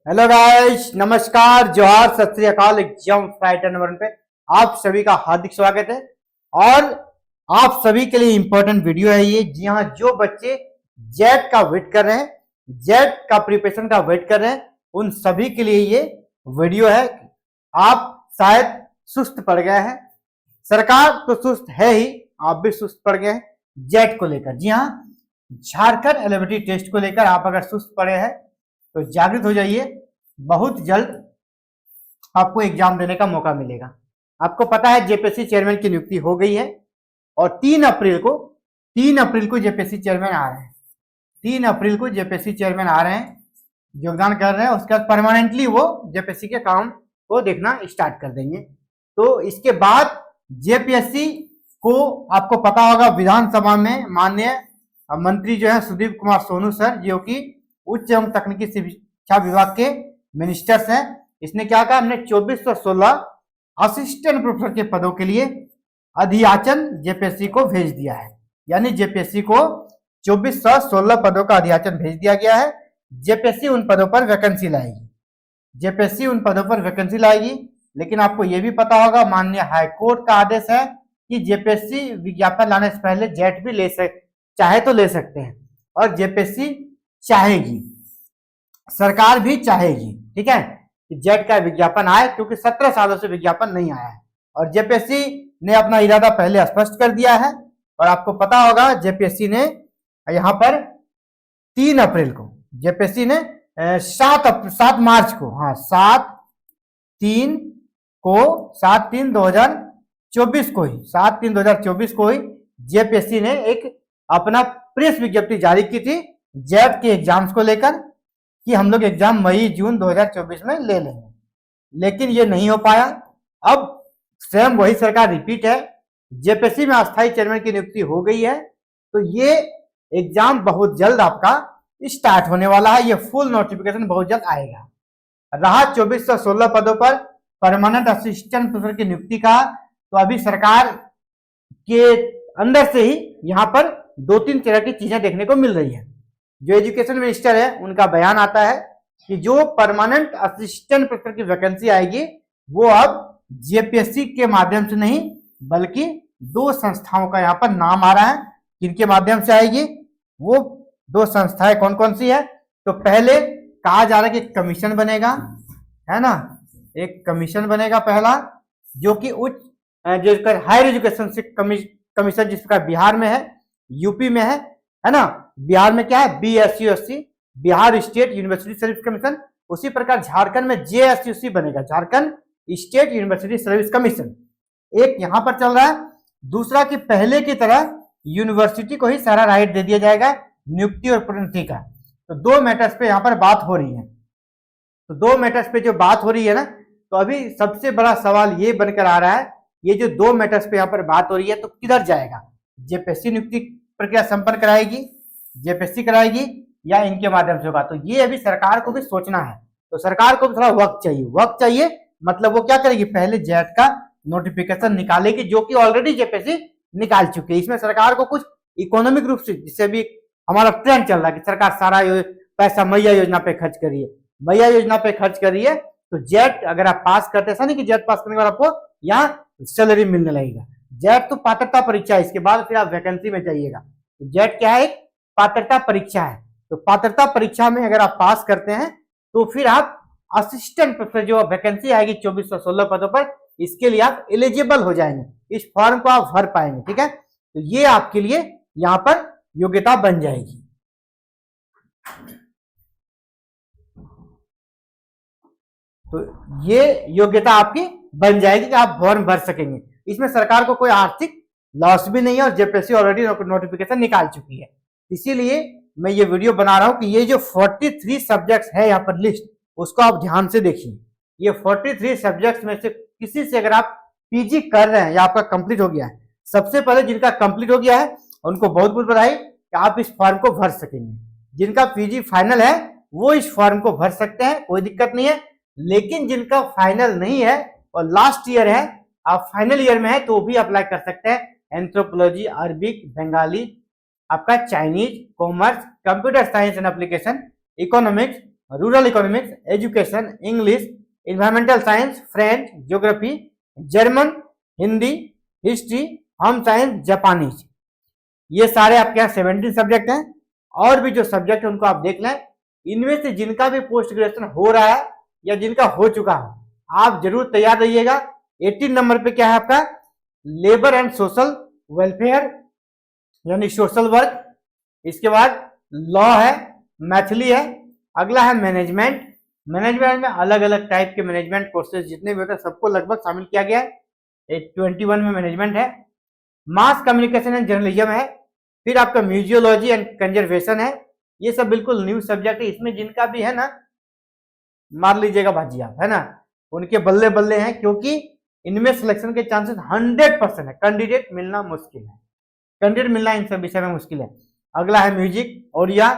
Hello guys, नमस्कार, जोहार, सत श्री अकाल। एग्जाम फाइटर नंबर 1 पे आप सभी का हार्दिक स्वागत है। और आप सभी के लिए इंपॉर्टेंट वीडियो है ये। जी हाँ, जो बच्चे जेट का वेट कर रहे हैं, जेट का प्रिपरेशन का वेट कर रहे हैं, उन सभी के लिए ये वीडियो है। आप शायद सुस्त पड़ गए हैं, सरकार तो सुस्त है ही, आप भी सुस्त पड़ गए हैं जेट को लेकर। जी हाँ, झारखंड एलिजिबिलिटी टेस्ट को लेकर आप अगर सुस्त पड़े हैं तो जागृत हो जाइए। बहुत जल्द आपको एग्जाम देने का मौका मिलेगा। आपको पता है जेपीएससी चेयरमैन की नियुक्ति हो गई है और 3 अप्रैल को जेपीएससी चेयरमैन आ रहे हैं। 3 अप्रैल को जेपीएससी चेयरमैन आ रहे हैं, योगदान कर रहे हैं। उसके बाद परमानेंटली वो जेपीएससी के काम को देखना स्टार्ट कर देंगे। तो इसके बाद जेपीएससी को आपको पता होगा, विधानसभा में माननीय मंत्री जो है सुदीप कुमार सोनू सर, जो कि उच्च एवं तकनीकी शिक्षा विभाग के मिनिस्टर्स हैं, इसने क्या कहा, हमने 2416 असिस्टेंट प्रोफेसर के पदों के लिए अधियाचन जेपीएससी को भेज दिया है। यानी जेपीएससी को 2416 पदों का अधियाचन भेज दिया गया है। जेपीएससी उन पदों पर वैकेंसी लाएगी, जेपीएससी उन पदों पर वैकेंसी लाएगी। लेकिन आपको यह भी पता होगा, माननीय हाईकोर्ट का आदेश है कि जेपीएससी विज्ञापन लाने से पहले जेट भी चाहे तो ले सकते हैं। और जेपीएससी चाहेगी, सरकार भी चाहेगी, ठीक है, कि जेट का विज्ञापन आए, क्योंकि 17 सालों से विज्ञापन नहीं आया है। और जेपीएससी ने अपना इरादा पहले स्पष्ट कर दिया है। और आपको पता होगा, जेपीएससी ने यहां पर 3 अप्रैल को, जेपीएससी ने 7 मार्च को, हाँ 7/3/2024 को ही जेपीएससी ने एक अपना प्रेस विज्ञप्ति जारी की थी जेट के एग्जाम्स को लेकर, कि हम लोग एग्जाम मई-जून 2024 में ले लेंगे। लेकिन ये नहीं हो पाया। अब स्वयं वही सरकार रिपीट है, जेपीएससी में अस्थायी चेयरमैन की नियुक्ति हो गई है। तो ये एग्जाम बहुत जल्द आपका स्टार्ट होने वाला है। ये फुल नोटिफिकेशन बहुत जल्द आएगा। रहा 2416 पदों पर परमानेंट असिस्टेंट प्रोफेसर की नियुक्ति का, तो अभी सरकार के अंदर से ही यहाँ पर 2-3 तरह की चीजें देखने को मिल रही है। जो एजुकेशन मिनिस्टर है, उनका बयान आता है कि जो परमानेंट असिस्टेंट प्रोफेसर की वैकेंसी आएगी, वो अब जेपीएससी के माध्यम से नहीं, बल्कि 2 संस्थाओं का यहाँ पर नाम आ रहा है। किनके माध्यम से आएगी? वो 2 संस्थाएं कौन कौन सी है? तो पहले कहा जा रहा है कि कमीशन बनेगा, है ना, एक कमीशन बनेगा पहला, जो कि उच्च जो हायर एजुकेशन से कमीशन, जिस प्रकार बिहार में है, यूपी में है ना। बिहार में क्या है? BSUSC, Bihar state university service commission. उसी प्रकार झारखंड में जेएसयूसी बनेगा, Jharkhand state university service commission. एक यहां पर चल रहा है। दूसरा कि पहले की तरह यूनिवर्सिटी को ही सारा राइट दे दिया जाएगा नियुक्ति और प्रोन्नति का। तो 2 मैटर्स पे यहां पर बात हो रही है। तो 2 मैटर्स पे जो बात हो रही है ना, तो अभी सबसे बड़ा सवाल ये बनकर आ रहा है, ये जो 2 मैटर्स पे यहाँ पर बात हो रही है, तो किधर जाएगा? जेपीएससी नियुक्ति प्रक्रिया संपन्न कराएगी, जेपीएससी कराएगी, या इनके माध्यम से होगा? तो ये अभी सरकार को भी सोचना है। तो सरकार को भी थोड़ा वक्त चाहिए। मतलब वो क्या करेगी? पहले जेट का नोटिफिकेशन निकालेगी, जो कि ऑलरेडी जेपीएससी निकाल चुकी है। इसमें सरकार को कुछ इकोनॉमिक रूप से, जिससे भी हमारा ट्रेंड चल रहा है कि सरकार सारा पैसा मैया योजना पे खर्च करिए, मैया योजना पे खर्च करिए। तो जेट अगर आप पास करते, ऐसा नहीं कि जेट पास करने के बाद आपको यहाँ सैलरी मिलने लगेगा। जेट तो पात्रता परीक्षा है, इसके बाद फिर आप वैकेंसी में जाइएगा। तो जेट क्या है? एक पात्रता परीक्षा है। तो पात्रता परीक्षा में अगर आप पास करते हैं, तो फिर आप असिस्टेंट प्रोफेसर जो वैकेंसी आएगी 2416 पदों पर, इसके लिए आप एलिजिबल हो जाएंगे, इस फॉर्म को आप भर पाएंगे, ठीक है। तो ये आपके लिए यहां पर योग्यता बन जाएगी। तो ये योग्यता आपकी बन जाएगी कि आप फॉर्म भर सकेंगे। इसमें सरकार को कोई आर्थिक लॉस भी नहीं है, और जेपीएससी ऑलरेडी नोटिफिकेशन निकाल चुकी है। इसीलिए मैं ये वीडियो बना रहा हूं कि ये जो 43 सब्जेक्ट्स है यहाँ पर लिस्ट, उसको आप ध्यान से देखिए। ये 43 सब्जेक्ट्स में से किसी से अगर आप पीजी कर रहे हैं या आपका कंप्लीट हो गया है, सबसे पहले जिनका कंप्लीट हो गया है उनको बहुत बहुत बधाई कि आप इस फॉर्म को भर सकेंगे। जिनका पीजी फाइनल है वो इस फॉर्म को भर सकते हैं, कोई दिक्कत नहीं है। लेकिन जिनका फाइनल नहीं है और लास्ट ईयर है, आप फाइनल ईयर में है, तो भी अप्लाई कर सकते हैं। एंथ्रोपोलॉजी, अरबिक, बंगाली, आपका Chinese, commerce, computer science and application, economics, rural economics, education, English, environmental science, French, geography, German, Hindi, history, home science, Japanese. ये सारे आपके यहाँ 17 सब्जेक्ट हैं। और भी जो सब्जेक्ट है उनको आप देख लें। इनमें से जिनका भी पोस्ट ग्रेजुएशन हो रहा है या जिनका हो चुका है, आप जरूर तैयार रहिएगा। 18 नंबर पे क्या है आपका, लेबर एंड सोशल वेलफेयर यानी सोशल वर्क। इसके बाद लॉ है, मैथिली है। अगला है मैनेजमेंट। मैनेजमेंट में अलग अलग टाइप के मैनेजमेंट कोर्सेज जितने भी होते हैं सबको लगभग शामिल किया गया है। 21 में मैनेजमेंट है। मास कम्युनिकेशन एंड जर्नलिज्म है। फिर आपका म्यूजियोलॉजी एंड कंजर्वेशन है। ये सब बिल्कुल न्यू सब्जेक्ट है। इसमें जिनका भी है ना, मार लीजिएगा बाजी आप, है ना, उनके बल्ले बल्ले हैं, क्योंकि इनमें सिलेक्शन के चांसेस 100% है। कैंडिडेट मिलना मुश्किल है, कैंडिडेट मिलना इन सब विषय में मुश्किल है। अगला है music, Odia,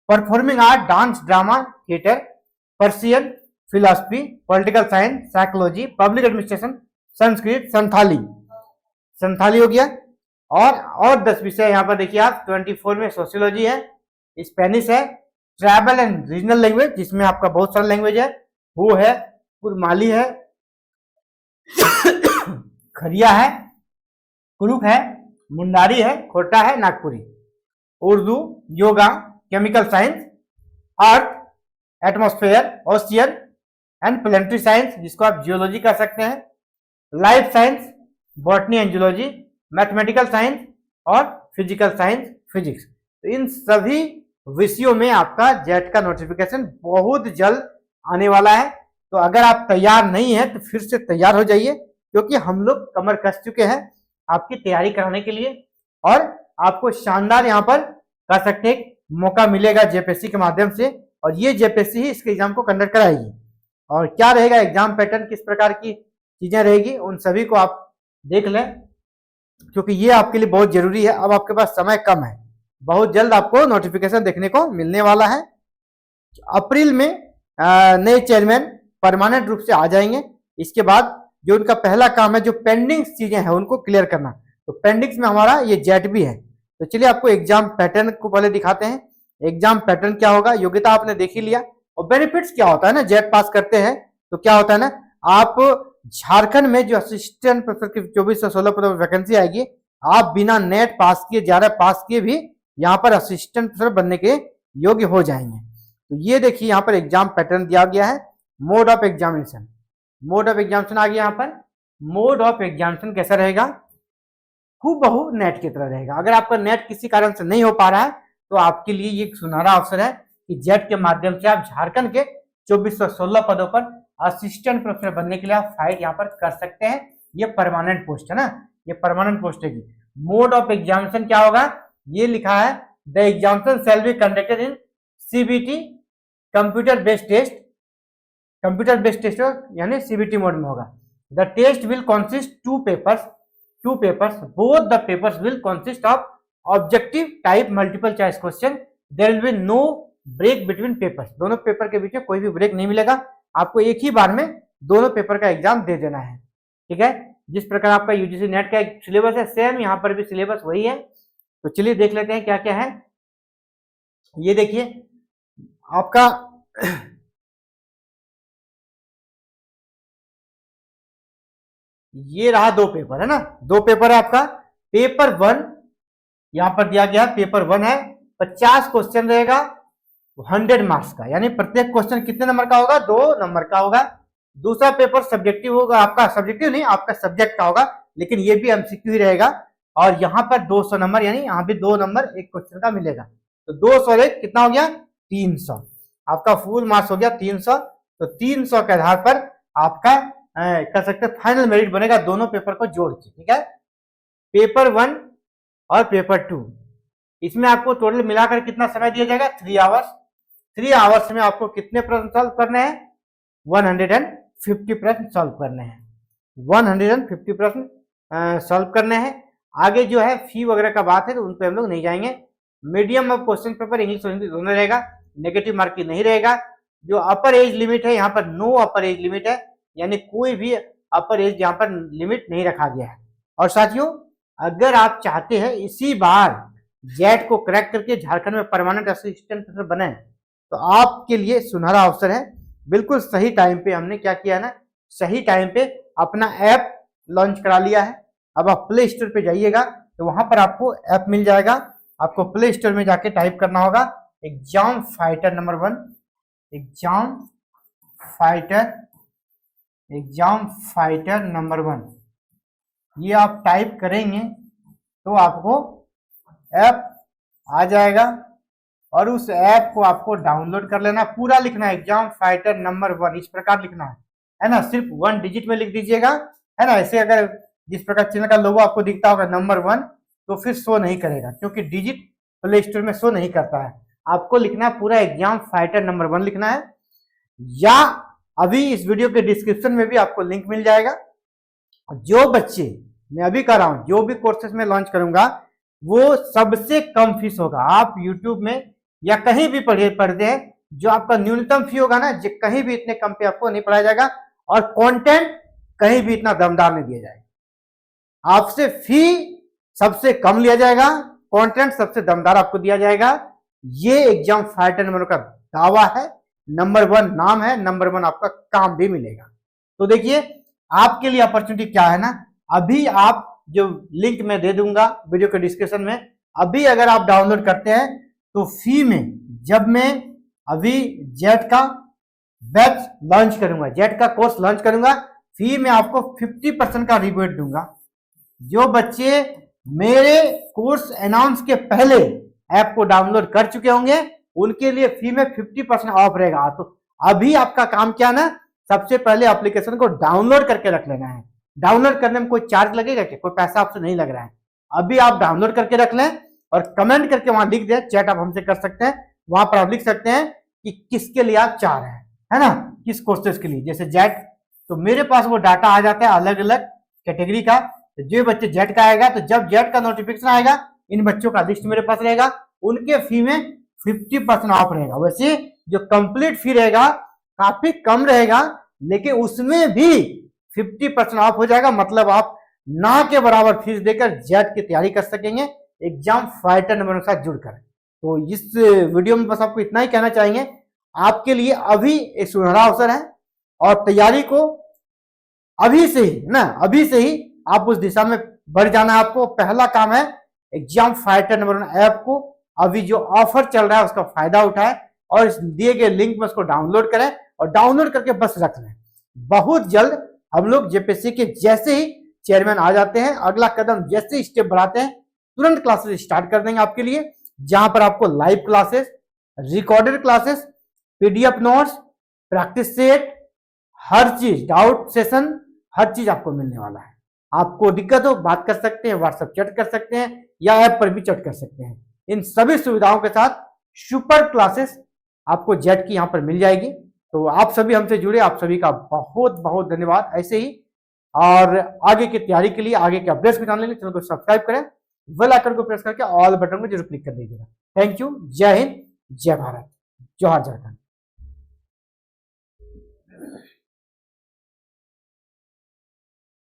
performing art, dance, drama, theatre, Persian, philosophy, political science, psychology, public administration, Sanskrit, Santhali हो गया। और 10 विषय यहाँ पर देखिए आप। 24 में सोशियोलॉजी है, स्पेनिश है, ट्रैवल एंड रीजनल लैंग्वेज जिसमें आपका बहुत सारा लैंग्वेज है, वो है, कुरमाली है, खरिया है, कुरुक है, मुंडारी है, खोटा है, Nagpuri, Urdu, yoga, chemical science, earth, atmosphere, ocean and planetary science जिसको आप जियोलॉजी कर सकते हैं, life science, botany and zoology, mathematical science और फिजिकल साइंस, फिजिक्स। तो इन सभी विषयों में आपका जेट का नोटिफिकेशन बहुत जल्द आने वाला है। तो अगर आप तैयार नहीं है तो फिर से तैयार हो जाइए, क्योंकि हम लोग कमर कस चुके हैं आपकी तैयारी कराने के लिए। और आपको शानदार यहाँ पर कह सकते हैं मौका मिलेगा जेपीएससी के माध्यम से, और ये जेपीएससी ही इसके एग्जाम को कंडक्ट कराएगी। और क्या रहेगा एग्जाम पैटर्न, किस प्रकार की चीजें रहेगी, उन सभी को आप देख लें, क्योंकि ये आपके लिए बहुत जरूरी है। अब आपके पास समय कम है, बहुत जल्द आपको नोटिफिकेशन देखने को मिलने वाला है। अप्रैल में नए चेयरमैन परमानेंट रूप से आ जाएंगे। इसके बाद जो उनका पहला काम है, जो पेंडिंग चीजें हैं उनको क्लियर करना। तो पेंडिंग्स में हमारा ये जेट भी है। तो चलिए आपको एग्जाम पैटर्न को पहले दिखाते हैं। एग्जाम पैटर्न क्या होगा, योग्यता आपने देख ही लिया। और बेनिफिट्स क्या होता है ना, जेट पास करते हैं तो क्या होता है ना, आप झारखंड में जो असिस्टेंट प्रोफेसर की 24 से 16 पदों पर वैकेंसी आएगी, आप बिना नेट पास किए, ज्यादा पास किए भी यहाँ पर असिस्टेंट प्रोफेसर बनने के योग्य हो जाएंगे। तो ये देखिए यहाँ पर एग्जाम पैटर्न दिया गया है। Mode of examination, mode of examination आ गया यहाँ पर। मोड ऑफ एग्जामिनेशन कैसा रहेगा, हूबहू नेट की तरह रहेगा। अगर आपका नेट किसी कारण से नहीं हो पा रहा है तो आपके लिए ये सुनहरा अवसर है कि जेट के माध्यम से आप झारखंड के 2416 पदों पर असिस्टेंट प्रोफेसर बनने के लिए आप फाइट यहाँ पर कर सकते हैं। ये परमानेंट पोस्ट है ना, ये परमानेंट पोस्ट है। मोड ऑफ एग्जामिनेशन क्या होगा, ये लिखा है, the examination shall be conducted in CBT computer based test, computer based test यानी सीबीटी मोड में होगा। The test will consist two papers, both the papers will consist of objective type multiple choice question, there will be no break between papers. दोनों paper के बीच में कोई भी break नहीं मिलेगा, आपको एक ही बार में दोनों पेपर का एग्जाम दे देना है। ठीक है, जिस प्रकार आपका यूजीसी नेट का सिलेबस है सेम यहाँ पर भी सिलेबस वही है। तो चलिए देख लेते हैं क्या क्या है। ये देखिए आपका ये रहा दो पेपर है ना, दो पेपर है आपका। पेपर 1 यहां पर दिया गया, पेपर 1 है, 50 क्वेश्चन रहेगा 100 मार्क्स का, यानी प्रत्येक क्वेश्चन कितने नंबर का होगा, 2 नंबर का होगा। दूसरा पेपर सब्जेक्टिव होगा, आपका सब्जेक्टिव नहीं, आपका सब्जेक्ट का होगा, लेकिन ये भी एमसीक्यू ही रहेगा। और यहाँ पर 200 नंबर, यानी यहाँ भी 2 नंबर एक क्वेश्चन का मिलेगा। तो 200 और 1 कितना हो गया, 300। आपका फुल मार्क्स हो गया 300। तो 300 के आधार पर आपका कर सकते फाइनल मेरिट बनेगा दोनों पेपर को जोड़ के। ठीक है, पेपर 1 और पेपर 2, इसमें आपको टोटल मिलाकर कितना समय दिया जाएगा, 3 आवर्स। 3 आवर्स में आपको कितने प्रश्न सॉल्व करने हैं, 150 प्रश्न सॉल्व करने हैं। 150 प्रश्न सॉल्व करने हैं। आगे जो है फी वगैरह का बात है तो उन पर हम लोग नहीं जाएंगे। Medium of question paper English और हिंदी दोनों रहेगा, नेगेटिव मार्किंग नहीं रहेगा। जो अपर एज लिमिट है यहाँ पर नो अपर एज लिमिट है, यानी कोई भी अपर एज यहाँ पर लिमिट नहीं रखा गया है। और साथियों अगर आप चाहते हैं इसी बार जेट को क्रैक करके झारखंड में परमानेंट असिस्टेंट प्रोफेसर बने, तो आपके लिए सुनहरा अवसर है। बिल्कुल सही टाइम पे हमने क्या किया ना, सही टाइम पे अपना ऐप लॉन्च करा लिया है। अब आप प्ले स्टोर पे जाइएगा तो वहां पर आपको ऐप मिल जाएगा। आपको प्ले स्टोर में जाके टाइप करना होगा exam fighter number 1, exam fighter number 1। ये आप टाइप करेंगे तो आपको ऐप आ जाएगा और उस ऐप को आपको डाउनलोड कर लेना। पूरा लिखना है एग्जाम फाइटर नंबर 1, इस प्रकार लिखना है ना। सिर्फ 1 डिजिट में लिख दीजिएगा, है ना। ऐसे अगर जिस प्रकार चैनल का लोगो आपको दिखता होगा नंबर 1, तो फिर शो नहीं करेगा, क्योंकि डिजिट प्ले स्टोर में शो नहीं करता है। आपको लिखना है पूरा एग्जाम फाइटर नंबर 1 लिखना है, या अभी इस वीडियो के डिस्क्रिप्शन में भी आपको लिंक मिल जाएगा। जो बच्चे, मैं अभी कर रहा हूं, जो भी कोर्सेज में लॉन्च करूंगा वो सबसे कम फीस होगा। आप यूट्यूब में या कहीं भी पढ़ते हैं, जो आपका न्यूनतम फी होगा ना, कहीं भी इतने कम पे आपको नहीं पढ़ाया जाएगा, और कंटेंट कहीं भी इतना दमदार नहीं दिया जाएगा। आपसे फी सबसे कम लिया जाएगा, कंटेंट सबसे दमदार आपको दिया जाएगा। ये एग्जाम फाइटर नंबर का दावा है। नंबर 1 नाम है, नंबर 1 आपका काम भी मिलेगा। तो देखिए आपके लिए अपॉर्चुनिटी क्या है ना, अभी आप जो लिंक मैं दे दूंगा वीडियो के डिस्क्रिप्शन में, अभी अगर आप डाउनलोड करते हैं तो फ्री में, जब मैं अभी जेट का बैच लॉन्च करूंगा, जेट का कोर्स लॉन्च करूंगा, फ्री में आपको 50% का रिबेट दूंगा। जो बच्चे मेरे कोर्स अनाउंस के पहले ऐप को डाउनलोड कर चुके होंगे उनके लिए फ्री में 50% ऑफ रहेगा। तो अभी आपका काम क्या ना, सबसे पहले एप्लीकेशन को डाउनलोड करके रख लेना है। डाउनलोड करने में कोई चार्ज लगेगा क्या? कोई पैसा आपसे नहीं लग रहा है। अभी आप डाउनलोड करके रख लें और कमेंट करके वहां लिख दें, चैट आप हमसे कर सकते हैं, वहां पर आप लिख सकते हैं कि किसके लिए आप चाह रहे हैं, है ना, किस कोर्सेज के लिए। जैसे जेट, तो मेरे पास वो डाटा आ जाता है अलग अलग कैटेगरी का। तो जो बच्चे जेट का आएगा, तो जब जेट का नोटिफिकेशन आएगा इन बच्चों का लिस्ट मेरे पास रहेगा, उनके फी में 50% ऑफ रहेगा। वैसे जो कंप्लीट फी रहेगा काफी कम रहेगा, लेकिन उसमें भी 50% ऑफ हो जाएगा। मतलब आप ना के बराबर फीस देकर जेट की तैयारी कर सकेंगे एग्जाम फाइटर नंबर के साथ जुड़कर। तो इस वीडियो में बस आपको इतना ही कहना चाहेंगे, आपके लिए अभी एक सुनहरा अवसर है और तैयारी को अभी से ही ना, अभी से ही आप उस दिशा में बढ़ जाना है। आपको पहला काम है एग्जाम फाइटर नंबर 1 ऐप को अभी जो ऑफर चल रहा है उसका फायदा उठाएं और इस दिए गए लिंक में उसको डाउनलोड करें और डाउनलोड करके बस रख लें। बहुत जल्द हम लोग जेपीएससी के जैसे ही चेयरमैन आ जाते हैं, अगला कदम जैसे ही स्टेप बढ़ाते हैं, तुरंत क्लासेस स्टार्ट कर देंगे आपके लिए, जहां पर आपको live classes, recorded classes, PDF notes, practice set, हर चीज, डाउट सेशन, हर चीज आपको मिलने वाला है। आपको दिक्कत हो बात कर सकते हैं, व्हाट्सएप चैट कर सकते हैं या ऐप पर भी चैट कर सकते हैं। इन सभी सुविधाओं के साथ सुपर क्लासेस आपको जेट की यहां पर मिल जाएगी। तो आप सभी हमसे जुड़े, आप सभी का बहुत बहुत धन्यवाद। ऐसे ही और आगे की तैयारी के लिए, आगे के अपडेट्स को जानने के लिए चैनल को सब्सक्राइब करें, बेल आइकन को प्रेस करके ऑल बटन को जरूर क्लिक कर दीजिएगा। Thank you. जय हिंद, जय भारत, जोहार झारखंड।